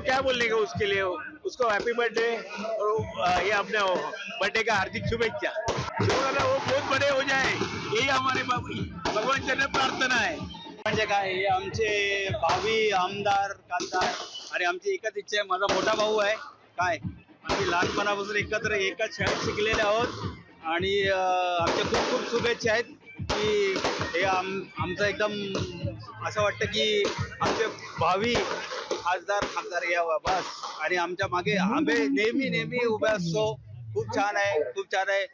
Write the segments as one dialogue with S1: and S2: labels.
S1: क्या बोलने का उसके लिए, उसको हैप्पी बर्थडे और ये अपने बर्थडे का हार्दिक शुभेच्छा। जो वाला वो बहुत बड़े हो जाए, यही हमारे भगवान चरण प्रार्थना है।
S2: म्हणजे काय, हे आमचे भावी आमदार खासदार आणि आमची एकच इच्छा आहे. माझा मोठा भाऊ आहे. काय आम्ही लहानपणापासून एकत्र एकाच शाळेत शिकलेले आहोत आणि आमच्या खूप खूप शुभेच्छा आहेत की हे आमचं एकदम असं वाटतं की आमचे भावी खासदार यावं बस. आणि आमच्या मागे आम्ही नेहमी नेहमी उभे असतो. खूप छान आहे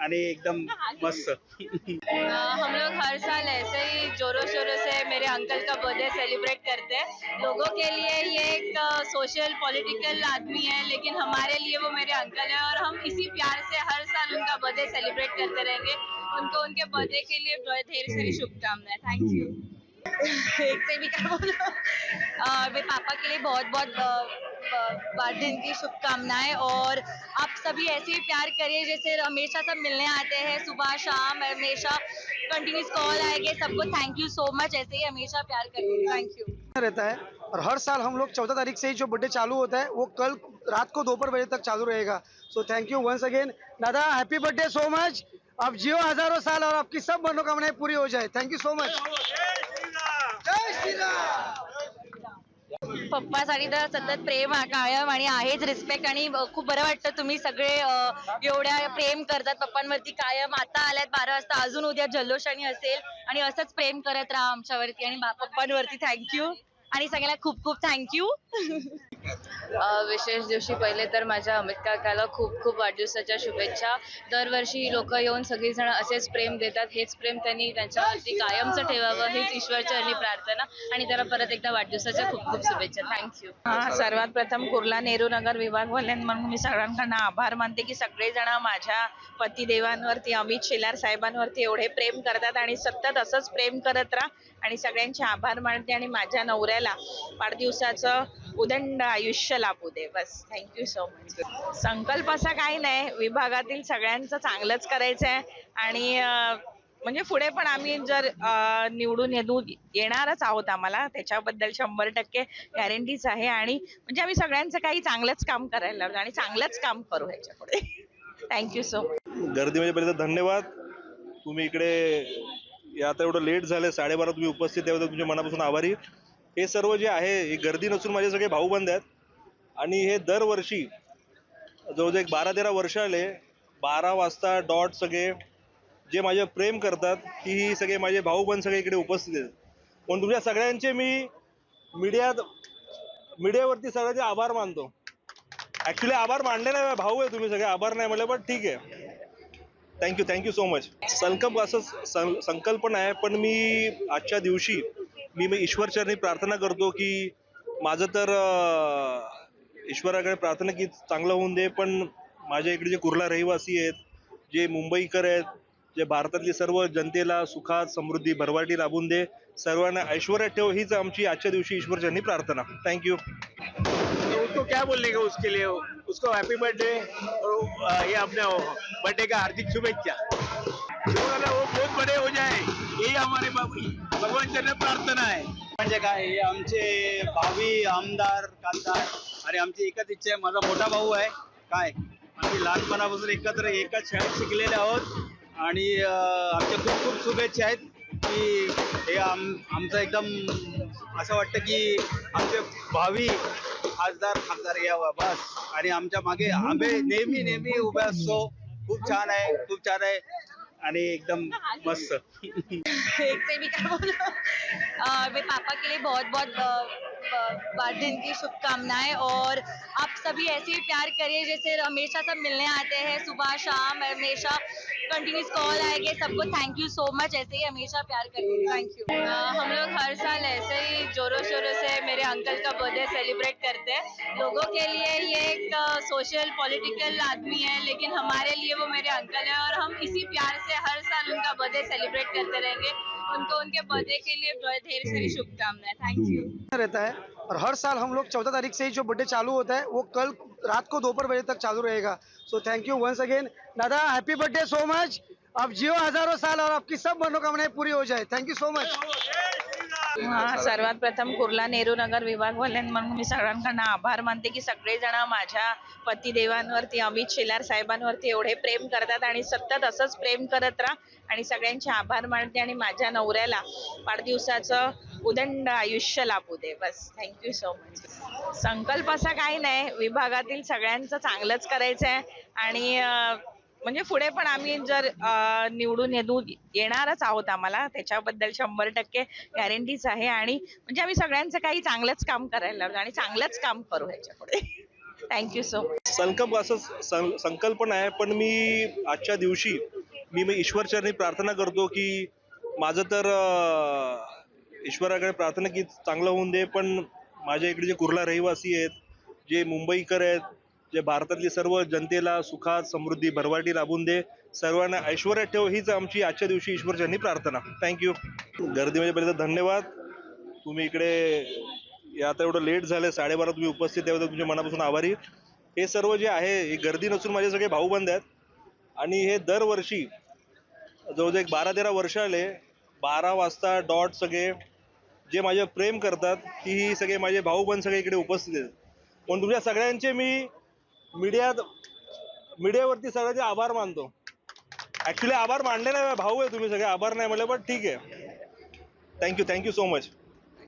S2: आणि एकदम मस्त.
S3: हम लोग हर साल ऐसे ही जोरों शोरों से मेरे अंकल का बर्थडे सेलिब्रेट करते हैं। लोगों के लिए ये एक सोशल पॉलिटिकल आदमी है, लेकिन हमारे लिए वो मेरे अंकल है और हम इसी प्यार से हर साल उनका बर्थडे सेलिब्रेट करते रहेंगे। उनको उनके बर्थडे के लिए ढेर सारी शुभकामनाएं। Thank you. एक से भी क्या बोला, मेरे पापा के लिए बहुत बहुत बर्थडे की शुभकामनाएं। और आप सभी ऐसे ही प्यार करिए जैसे हमेशा सब मिलने आते हैं, सुबह शाम हमेशा कंटिन्यूस कॉल आएंगे। सबको थैंक यू सो मच, ऐसे ही हमेशा प्यार करिए। Thank you.
S4: रहता है और हर साल हम लोग 14 तारीख से ही जो बर्थडे चालू होता है वो कल रात को दोपहर बजे तक चालू रहेगा। So thank you once again दादा, हैप्पी बर्थडे सो मच। आप जियो हजारों साल और आपकी सब मनोकामनाएं पूरी हो जाए। Thank you so much. जय श्री राम।
S3: पप्पासाठी तर सतत प्रेम कायम आणि आहेच रिस्पेक्ट, आणि खूप बरं वाटतं तुम्ही सगळे एवढ्या प्रेम करतात पप्पांवरती कायम। आता आल्यात 12 वाजता, अजून उद्या जल्लोषाने असेल आणि असंच प्रेम करत राहा आमच्यावरती आणि पप्पांवरती। थँक्यू आणि सगळ्यांना खूप खूप थँक्यू। विशेष दिवशी पहिले तर माझ्या अमित काकाला खूप खूप वाढदिवसाच्या शुभेच्छा। दरवर्षी लोक येऊन सगळीजण असेच प्रेम देतात, हेच प्रेम त्यांनी त्यांच्यावरती कायमचं ठेवावं हीच ईश्वरचरणी प्रार्थना, आणि त्याला परत एकदा वाढदिवसाच्या खूप खूप शुभेच्छा। थँक्यू।
S5: सर्वात प्रथम कुर्ला नेहरू नगर विभागवाल्यांना म्हणून मी सगळ्यांकडनं आभार मानते की सगळेजण माझ्या पतिदेवांवरती अमित शेलार साहेबांवरती एवढे प्रेम करतात आणि सतत असंच प्रेम करत राहा, आणि सगळ्यांचे आभार मानते आणि माझ्या नवऱ्याला वाढदिवसाचं उदंड आयुष्य लाभू दे बस। Thank you so much. संकल्प असा काही नाही, विभागातील सगळ्यांचं चांगलंच करायचं आहे आणि म्हणजे पुढे पण आम्ही जर निवडून येणारच आहोत, आम्हाला त्याच्याबद्दल 100% गॅरंटीच आहे, आणि म्हणजे आम्ही सगळ्यांचं काही चांगलंच काम करायला आणि चांगलंच काम करू ह्याच्या पुढे। Thank you so much.
S6: गर्दी म्हणजे पहिलं धन्यवाद, तुम्ही इकडे आता एवढं लेट झालं 12:30 तुम्ही उपस्थित त्याबद्दल तुमच्या मनापासून आभारी। हे सर्व जे आहे ही गर्दी नसून माझे सगळे भाऊबंद आहेत आणि हे दरवर्षी जवळजवळ एक 12-13 वर्ष आले 12 वाजता डॉट सगळे जे माझे प्रेम करतात ती सगळे माझे भाऊबंद सगळे इकडे उपस्थित आहेत। पण तुमच्या सगळ्यांचे मी मीडियावरती सगळ्यांचे आभार मानतो। ॲक्च्युली आभार मानले नाही, भाऊ आहे तुम्ही सगळे, आभार नाही म्हटलं, पण ठीक आहे। Thank you so much. संकल्पना आहे, पण मी आजच्या दिवशी मी ईश्वरचरणी प्रार्थना करतो की माझं तर ईश्वराकडे प्रार्थना की चांगलं होऊन दे, पण माझ्या इकडे जे कुर्ला रहिवासी आहेत, जे मुंबईकर आहेत, जे भारतातली सर्व जनतेला सुखात समृद्धी भरभराटी लाभून दे, सर्वांना ऐश्वर्यात ठेव, हीच आमची आजच्या दिवशी ईश्वरचरणी प्रार्थना। थँक्यू।
S1: उसको क्या बोलने का उसके लिए, उसको हैप्पी बर्थडे और ये अपने बर्थडे का हार्दिक शुभेच्छा। जो वाला वो बहुत बड़े हो जाए, यही हमारे भगवान चरण प्रार्थना है।
S2: म्हणजे काय, हे आमचे भावी आमदार खासदार आणि आमची एकच इच्छा आहे. माझा मोठा भाऊ आहे. काय आम्ही लहानपणापासून एकत्र एकाच शाळेत शिकलेले आहोत आणि आमच्या खूप खूप शुभेच्छा आहेत की हे आमचं एकदम असं वाटतं की आमचे भावी खासदार यावं बस. आणि आमच्या मागे आम्ही नेहमी नेहमी उभे असतो. खूप छान आहे आणि एकदम मस्त.
S3: एक से भी क्या बोला, मेरे पापा के लिए बहुत बहुत बर्थडे की शुभकामनाएं। और आप सभी ऐसे ही प्यार करिए जैसे हमेशा सब मिलने आते हैं, सुबह शाम हमेशा कंटिन्यूस कॉल आएंगे। सबको थैंक यू सो मच, ऐसे ही हमेशा प्यार करिए। Thank you. हम लोग हर साल ऐसे ही जोरों शोरों से मेरे अंकल का बर्थडे सेलिब्रेट करते हैं। लोगों के लिए ये एक सोशल पॉलिटिकल आदमी है, लेकिन हमारे लिए वो मेरे अंकल है और हम इसी प्यार से हर साल उनका बर्थडे सेलिब्रेट करते रहेंगे। उनको उनके बर्थडे के लिए ढेर सारी शुभकामनाएं। Thank you.
S4: रहता है और हर साल हम लोग 14 तारीख से ही जो बर्थडे चालू होता है वो कल रात को दोपहर बजे तक चालू रहेगा। So thank you once again दादा, हैप्पी बर्थडे सो मच। आप जियो हजारों साल और आपकी सब मनोकामनाएं पूरी हो जाए। Thank you so much.
S5: सर्वात प्रथम कुर्ला नेहरू नगर विभागवाल्यांकडून मी सगळ्यांकडनं आभार मानते की सगळेजण माझ्या पतिदेवांवरती अमित शेलार साहेबांवरती एवढे प्रेम करतात आणि सतत असंच प्रेम करत राहा आणि सगळ्यांचे आभार मानते आणि माझ्या नवऱ्याला वाढदिवसाचं उदंड आयुष्य लाभू दे. बस, थँक्यू सो मच. संकल्प असा काही नाही, विभागातील सगळ्यांचं चांगलंच करायचं आहे आणि म्हणजे पुढे पण आम्ही जर निवडून येणारच आहोत, आम्हाला त्याच्याबद्दल 100% गॅरंटीच आहे आणि म्हणजे आम्ही सगळ्यांचं काही चांगलंच काम करायला लागलो आणि चांगलंच काम करू ह्याच्या पुढे. Thank you so much.
S6: संकल्प असं संकल्पना आहे, पण मी आजच्या दिवशी मी ईश्वरचरणी प्रार्थना करतो की माझं तर ईश्वराकडे प्रार्थना की चांगलं होऊन दे, पण माझ्या इकडे जे कुर्ला रहिवासी आहेत, जे मुंबईकर आहेत, जे भारतातली सर्व जनतेला सुखात समृद्धी भरभराटी लाभून दे, सर्वांना ऐश्वर्यात ठेव, हीच आमची आजच्या दिवशी ईश्वरचरणी प्रार्थना. थँक्यू. गर्दी म्हणजे पहिले तर धन्यवाद. तुम्ही इकडे आता एवढं लेट झालं, 12:30 तुम्ही उपस्थित त्याबद्दल तुमच्या मनापासून आभारी. हे सर्व जे आहे ही गर्दी नसून माझे सगळे भाऊबंद आहेत आणि हे दरवर्षी जवळजवळ एक 12-13 वर्ष आले 12 वाजता डॉट सगळे जे माझे प्रेम करतात ती सगळे माझे भाऊबंद सगळे इकडे उपस्थित आहेत. पण तुमच्या सगळ्यांचे मी मीडियावरती सगळ्यांचे आभार मानतो. ऍक्च्युली आभार मानले नाही, भाऊ आहे तुम्ही सगळे, आभार नाही म्हणले, पण ठीक आहे. Thank you so much.